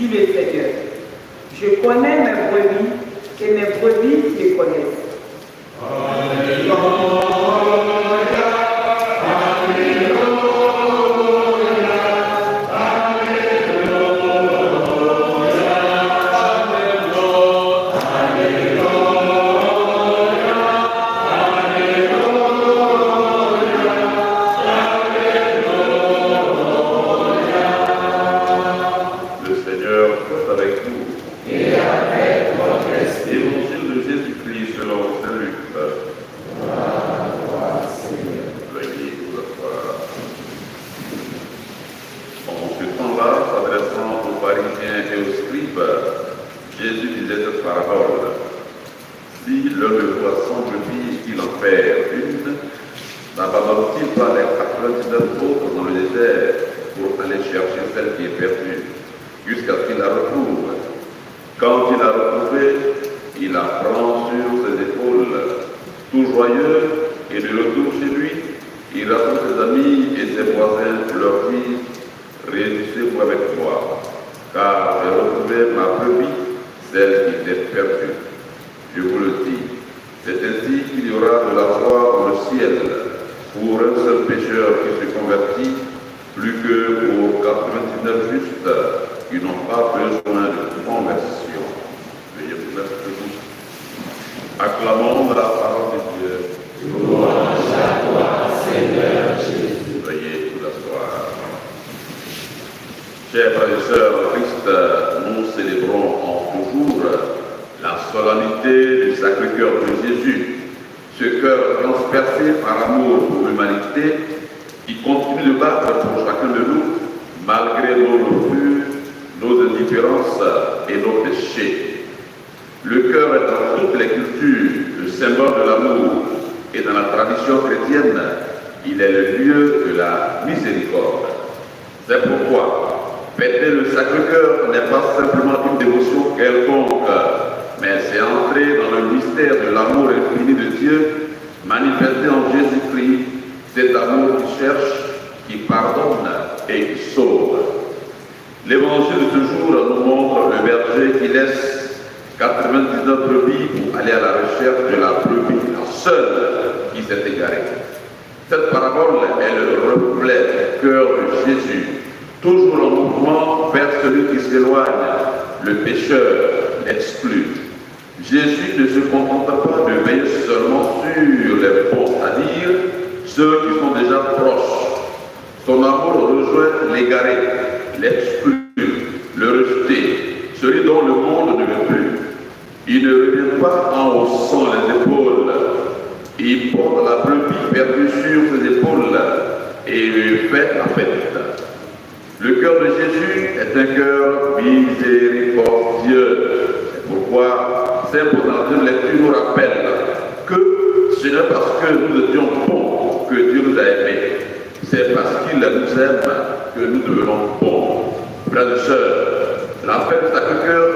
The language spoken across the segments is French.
dit le Seigneur. Je connais mes brebis et mes brebis les connaissent. Chers frères et sœurs, Christ, nous célébrons en toujours la solennité du Sacré-Cœur de Jésus, ce cœur transpercé par amour pour l'humanité qui continue de battre pour chacun de nous, malgré nos refus, nos indifférences et nos péchés. Le cœur est dans toutes les cultures le symbole de l'amour et dans la tradition chrétienne, il est le lieu de la miséricorde. C'est pourquoi fêter le Sacré-Cœur n'est pas simplement une dévotion quelconque, mais c'est entrer dans le mystère de l'amour infini de Dieu, manifesté en Jésus-Christ, cet amour qui cherche, qui pardonne et qui sauve. L'évangile de ce jour nous montre le berger qui laisse 99 brebis pour aller à la recherche de la brebis, la seule qui s'est égarée. Cette parabole est le reflet du cœur de Jésus, toujours en mouvement vers celui qui s'éloigne, le pécheur, l'exclut. Jésus ne se contente pas de veiller seulement sur les bons, c'est-à-dire ceux qui sont déjà proches. Son amour rejoint l'égaré, l'exclu, le rejeté, celui dont le monde ne veut plus. Il ne revient pas en haussant les épaules. Il porte la brebis perdue sur ses épaules et lui fait la fête. Le cœur de Jésus est un cœur miséricordieux. C'est pourquoi Saint Bonaventure lecture nous rappelle que ce n'est parce que nous étions bons que Dieu nous a aimés. C'est parce qu'il nous aime que nous devenons bons. Frères et sœurs, la fête du Sacré-Cœur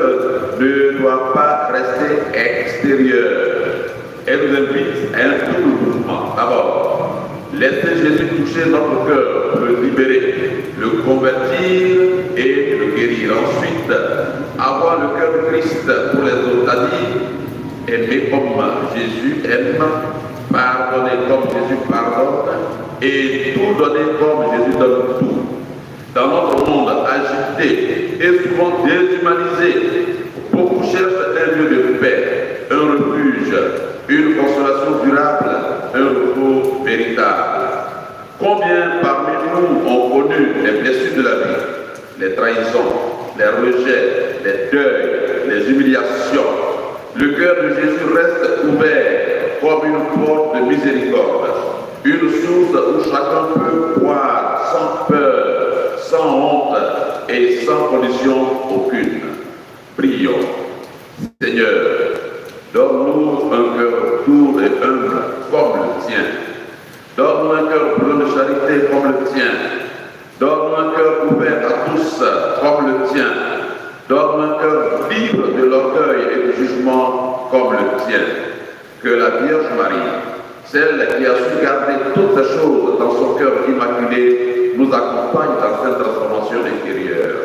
ne doit pas rester extérieure. Elle nous invite à un double mouvement. D'abord, laisser Jésus toucher notre cœur, le libérer, le convertir et le guérir. Ensuite, avoir le cœur de Christ pour les autres, c'est-à-dire aimer comme Jésus aime, pardonner comme Jésus pardonne et tout donner comme Jésus donne tout. Dans notre monde agité et souvent déshumanisé, beaucoup cherchent un lieu de paix, un refuge, une consolation durable, un repos véritable. Combien parmi nous ont connu les blessures de la vie, les trahisons, les rejets, les deuils, les humiliations? Le cœur de Jésus reste ouvert comme une porte de miséricorde, une source où chacun peut boire sans peur, sans honte et sans condition aucune. Prions. Seigneur, donne-nous un cœur doux et humble comme le tien. Donne-nous un cœur plein de charité comme le tien. Donne-nous un cœur ouvert à tous comme le tien. Donne-nous un cœur libre de l'orgueil et du jugement comme le tien. Que la Vierge Marie, celle qui a su garder toutes ces choses dans son cœur immaculé, nous accompagne dans cette transformation intérieure.